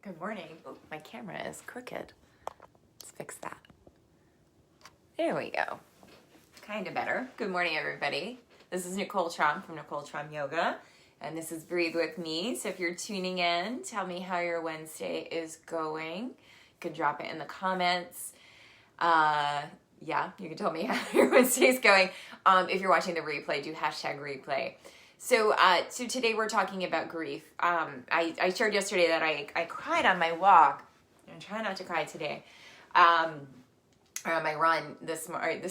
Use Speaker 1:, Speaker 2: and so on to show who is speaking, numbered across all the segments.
Speaker 1: Good morning. Oh, my camera is crooked. Let's fix that. There we go. Kind of better. Good morning, everybody. This is Nicole Trom from Nicole Trom Yoga, and this is Breathe With Me. So if you're tuning in, tell me how your Wednesday is going. You can drop it in the comments. You can tell me how your Wednesday is going. If you're watching the replay, do hashtag replay. So today we're talking about grief. I shared yesterday that I cried on my walk. I'm trying not to cry today. Or on my run this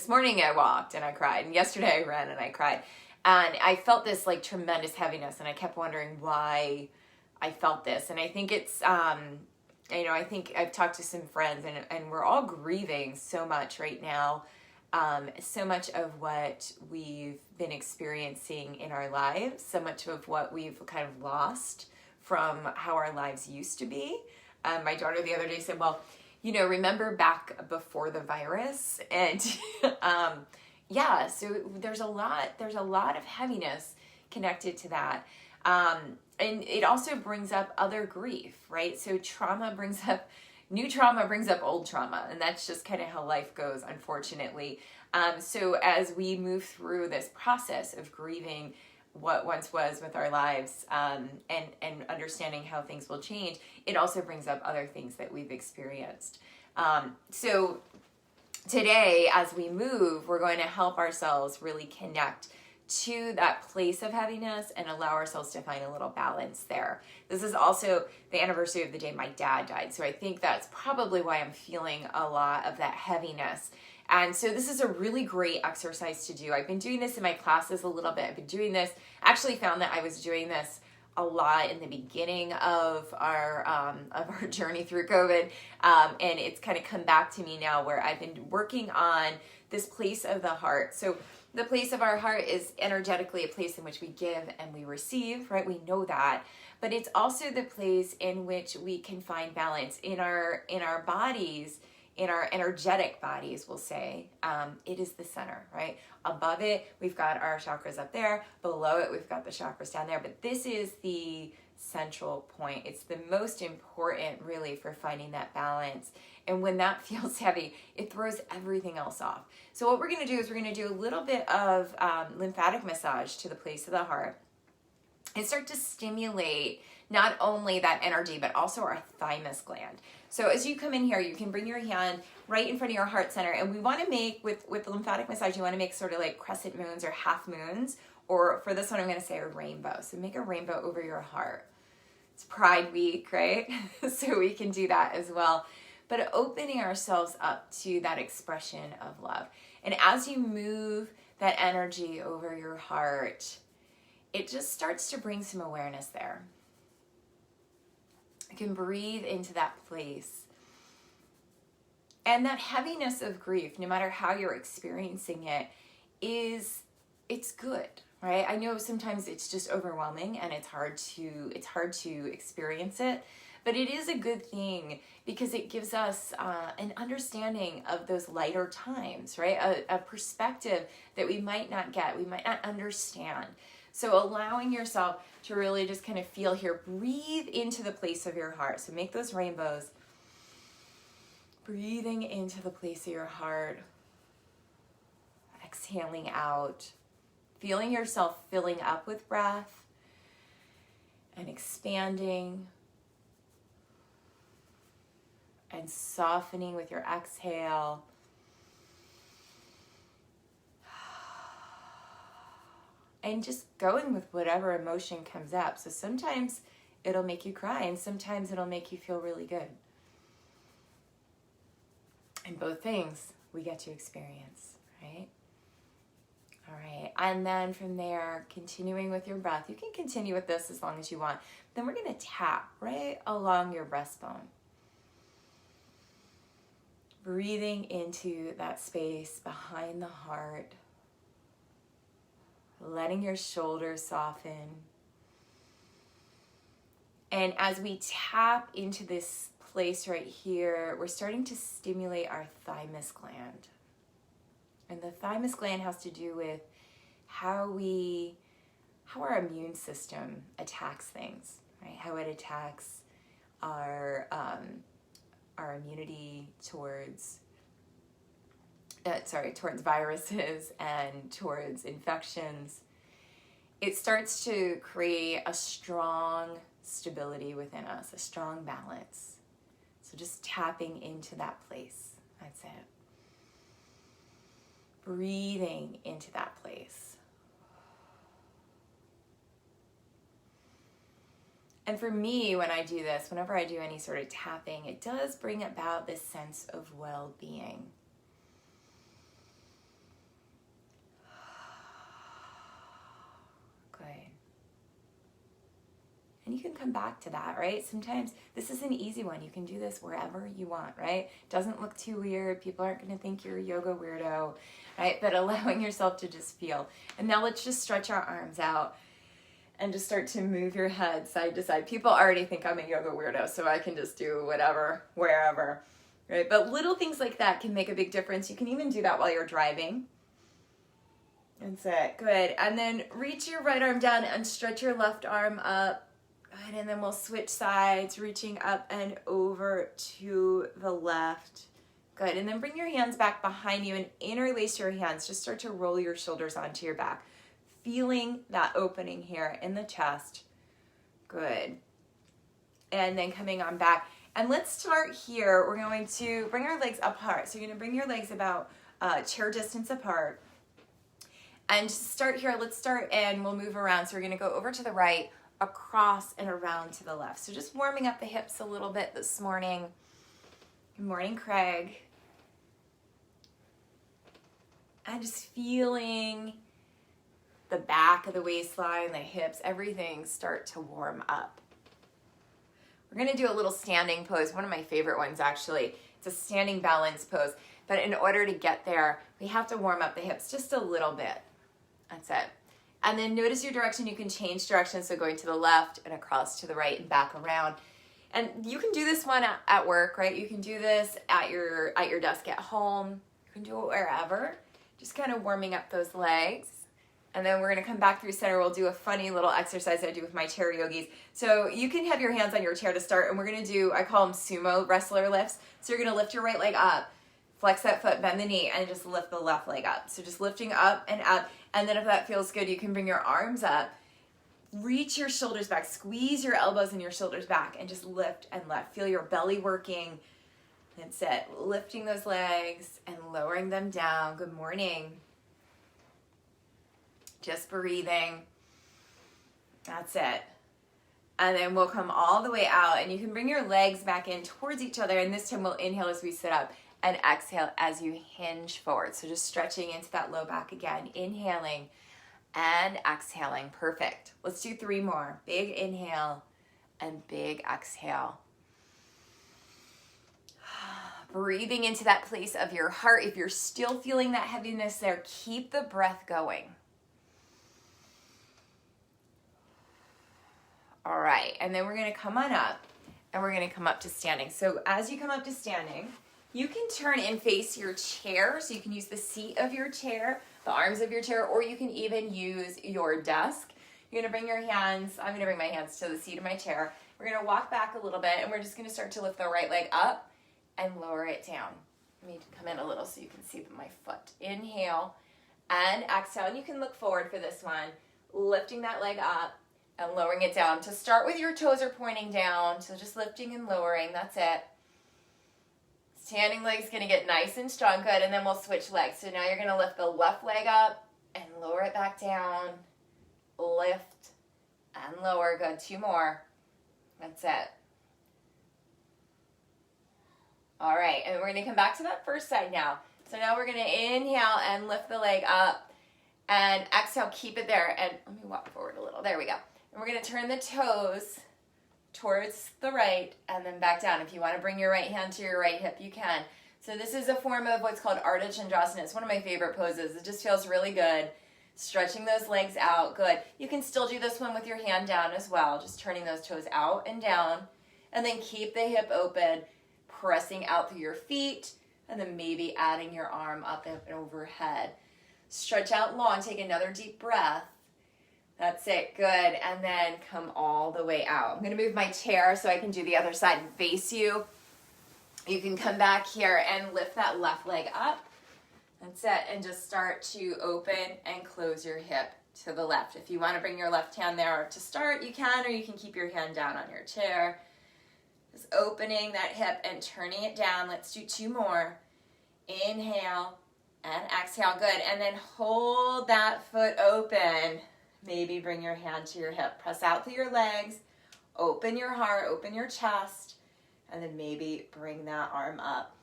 Speaker 1: morning I walked and I cried. And yesterday I ran and I cried. And I felt this like tremendous heaviness, and I kept wondering why I felt this. And I think it's, I think I've talked to some friends, and we're all grieving so much right now. So much of what we've been experiencing in our lives, so much of what we've kind of lost from how our lives used to be. My daughter the other day said, well, remember back before the virus? And so there's a lot of heaviness connected to that. And it also brings up other grief, right? So new trauma brings up old trauma, and that's just kind of how life goes, unfortunately. So as we move through this process of grieving what once was with our lives, and understanding how things will change, it also brings up other things that we've experienced. So today, as we move, we're going to help ourselves really connect to that place of heaviness and allow ourselves to find a little balance there. This is also the anniversary of the day my dad died, so I think that's probably why I'm feeling a lot of that heaviness. And so this is a really great exercise to do. I've been doing this in my classes a little bit. Actually found that I was doing this a lot in the beginning of our journey through COVID. And it's kind of come back to me now, where I've been working on this place of the heart. So the place of our heart is energetically a place in which we give and we receive, right? We know that. But it's also the place in which we can find balance in our bodies. In our energetic bodies, we'll say, it is the center, right? Above it, we've got our chakras up there. Below it, we've got the chakras down there. But this is the central point. It's the most important, really, for finding that balance. And when that feels heavy, it throws everything else off. So what we're going to do is we're going to do a little bit of lymphatic massage to the place of the heart and start to stimulate not only that energy, but also our thymus gland. So as you come in here, you can bring your hand right in front of your heart center. And we want to make, with the lymphatic massage, you want to make sort of like crescent moons or half moons, or for this one, I'm going to say a rainbow. So make a rainbow over your heart. It's Pride Week, right? So we can do that as well. But opening ourselves up to that expression of love. And as you move that energy over your heart, it just starts to bring some awareness there. You can breathe into that place. And that heaviness of grief, no matter how you're experiencing it, it's good, right? I know sometimes it's just overwhelming and it's hard to experience it, but it is a good thing because it gives us an understanding of those lighter times, right? A perspective that we might not get, we might not understand. So allowing yourself to really just kind of feel here, breathe into the place of your heart. So make those rainbows. Breathing into the place of your heart. Exhaling out. Feeling yourself filling up with breath and expanding and softening with your exhale. And just going with whatever emotion comes up. So sometimes it'll make you cry, and sometimes it'll make you feel really good. And both things we get to experience, right? All right. And then from there, continuing with your breath. You can continue with this as long as you want. Then we're going to tap right along your breastbone. Breathing into that space behind the heart. Letting your shoulders soften. And as we tap into this place right here, we're starting to stimulate our thymus gland. And the thymus gland has to do with how our immune system attacks things, right? How it attacks our immunity towards towards viruses and towards infections. It starts to create a strong stability within us, a strong balance. So just tapping into that place. That's it. Breathing into that place. And for me, when I do this, whenever I do any sort of tapping, it does bring about this sense of well-being. Good. And you can come back to that, right? Sometimes this is an easy one. You can do this wherever you want, right? Doesn't look too weird. People aren't going to think you're a yoga weirdo, right? But allowing yourself to just feel. And now let's just stretch our arms out and just start to move your head side to side. People already think I'm a yoga weirdo, so I can just do whatever, wherever, right? But little things like that can make a big difference. You can even do that while you're driving. That's it. Good. And then reach your right arm down and stretch your left arm up. Good. And then we'll switch sides, reaching up and over to the left. Good. And then bring your hands back behind you and interlace your hands. Just start to roll your shoulders onto your back. Feeling that opening here in the chest. Good. And then coming on back. And let's start here. We're going to bring our legs apart. So you're going to bring your legs about chair distance apart. And just start here. Let's start and we'll move around. So we're going to go over to the right, across and around to the left. So just warming up the hips a little bit this morning. Good morning, Craig. And just feeling the back of the waistline, the hips, everything start to warm up. We're going to do a little standing pose, one of my favorite ones actually. It's a standing balance pose, but in order to get there, we have to warm up the hips just a little bit. That's it. And then notice your direction. You can change direction, so going to the left and across to the right and back around. And you can do this one at work, right? You can do this at your desk at home. You can do it wherever. Just kind of warming up those legs. And then we're going to come back through center. We'll do a funny little exercise I do with my chair yogis. So you can have your hands on your chair to start, and we're going to do, I call them sumo wrestler lifts. So you're going to lift your right leg up, flex that foot, bend the knee, and just lift the left leg up. So just lifting up. And then if that feels good, you can bring your arms up, reach your shoulders back, squeeze your elbows and your shoulders back, and just lift and lift. Feel your belly working. That's it. Lifting those legs and lowering them down. Good morning. Just breathing. That's it. And then we'll come all the way out, and you can bring your legs back in towards each other, and this time we'll inhale as we sit up and exhale as you hinge forward. So just stretching into that low back again, inhaling and exhaling. Perfect. Let's do 3 more. Big inhale and big exhale. Breathing into that place of your heart. If you're still feeling that heaviness there, keep the breath going. All right, and then we're gonna come on up and we're gonna come up to standing. So as you come up to standing, you can turn and face your chair. So you can use the seat of your chair, the arms of your chair, or you can even use your desk. You're gonna bring your hands, I'm gonna bring my hands to the seat of my chair. We're gonna walk back a little bit and we're just gonna start to lift the right leg up and lower it down. Let me come in a little so you can see my foot. Inhale and exhale. And you can look forward for this one, lifting that leg up and lowering it down. To start with, your toes are pointing down, so just lifting and lowering, that's it. Standing leg's gonna get nice and strong, good, and then we'll switch legs. So now you're gonna lift the left leg up and lower it back down. Lift and lower, good, 2 more. That's it. All right, and we're gonna come back to that first side now. So now we're gonna inhale and lift the leg up and exhale, keep it there. And let me walk forward a little, there we go. And we're gonna turn the toes towards the right and then back down. If you wanna bring your right hand to your right hip, you can. So this is a form of what's called Ardha Chandrasana. It's one of my favorite poses. It just feels really good. Stretching those legs out, good. You can still do this one with your hand down as well, just turning those toes out and down. And then keep the hip open, pressing out through your feet, and then maybe adding your arm up and overhead. Stretch out long, take another deep breath. That's it, good. And then come all the way out. I'm gonna move my chair so I can do the other side and face you. You can come back here and lift that left leg up. That's it. And just start to open and close your hip to the left. If you want to bring your left hand there to start, you can, or you can keep your hand down on your chair. Just opening that hip and turning it down. Let's do 2 more. Inhale and exhale. Good. And then hold that foot open. Maybe bring your hand to your hip. Press out through your legs. Open your heart. Open your chest. And then maybe bring that arm up.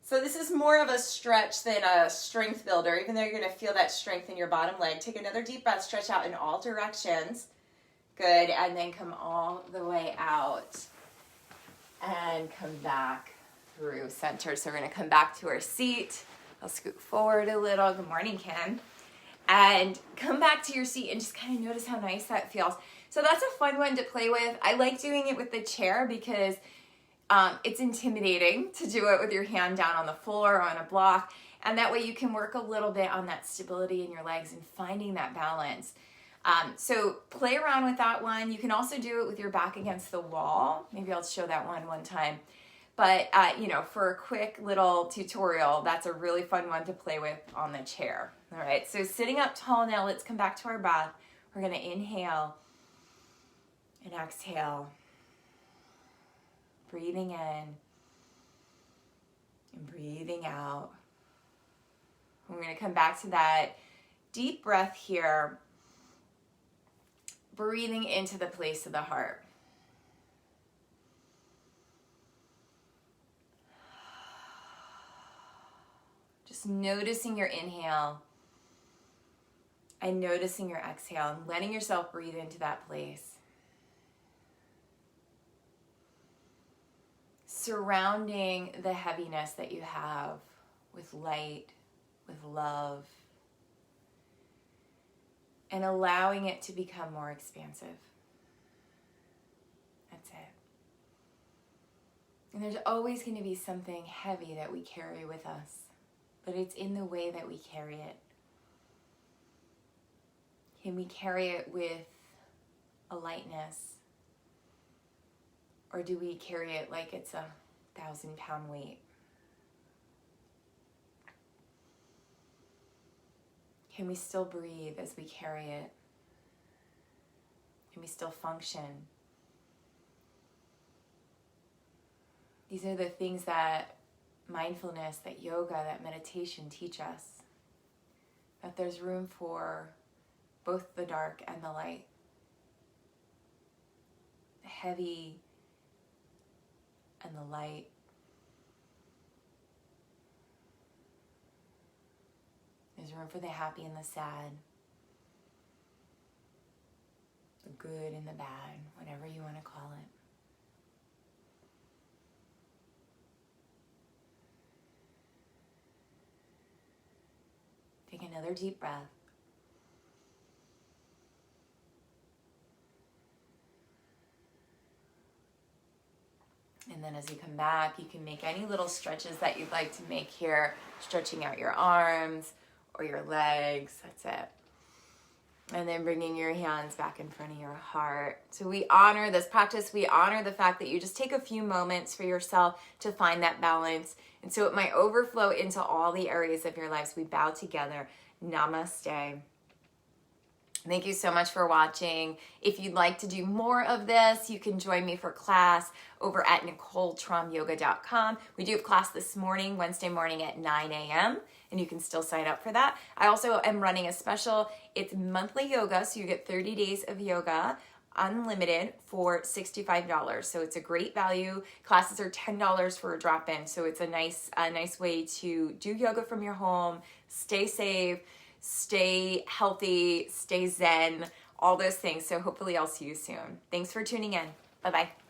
Speaker 1: So this is more of a stretch than a strength builder, even though you're going to feel that strength in your bottom leg. Take another deep breath. Stretch out in all directions. Good. And then come all the way out. And come back through center. So we're going to come back to our seat. I'll scoot forward a little. Good morning, Ken. And come back to your seat and just kind of notice how nice that feels. So that's a fun one to play with. I like doing it with the chair because it's intimidating to do it with your hand down on the floor or on a block. And that way you can work a little bit on that stability in your legs and finding that balance. So play around with that one. You can also do it with your back against the wall. Maybe I'll show that one time. But, for a quick little tutorial, that's a really fun one to play with on the chair. All right, so sitting up tall now, let's come back to our breath. We're going to inhale and exhale. Breathing in and breathing out. We're going to come back to that deep breath here. Breathing into the place of the heart. Just noticing your inhale and noticing your exhale and letting yourself breathe into that place. Surrounding the heaviness that you have with light, with love, and allowing it to become more expansive. That's it. And there's always going to be something heavy that we carry with us, but it's in the way that we carry it. Can we carry it with a lightness? Or do we carry it like it's a 1,000-pound weight? Can we still breathe as we carry it? Can we still function? These are the things that mindfulness, that yoga, that meditation teach us. That there's room for both the dark and the light. The heavy and the light. There's room for the happy and the sad. The good and the bad, whatever you want to call it. Take another deep breath. And then as you come back, you can make any little stretches that you'd like to make here, stretching out your arms or your legs. That's it. And then bringing your hands back in front of your heart. So we honor this practice. We honor the fact that you just take a few moments for yourself to find that balance. And so it might overflow into all the areas of your lives. We bow together. Namaste. Thank you so much for watching. If you'd like to do more of this, you can join me for class over at NicoleTromYoga.com. We do have class this morning, Wednesday morning at 9 a.m., and you can still sign up for that. I also am running a special. It's monthly yoga, so you get 30 days of yoga, unlimited, for $65. So it's a great value. Classes are $10 for a drop-in, so it's a nice way to do yoga from your home, stay safe, stay healthy, stay zen, all those things. So hopefully I'll see you soon. Thanks for tuning in. Bye-bye.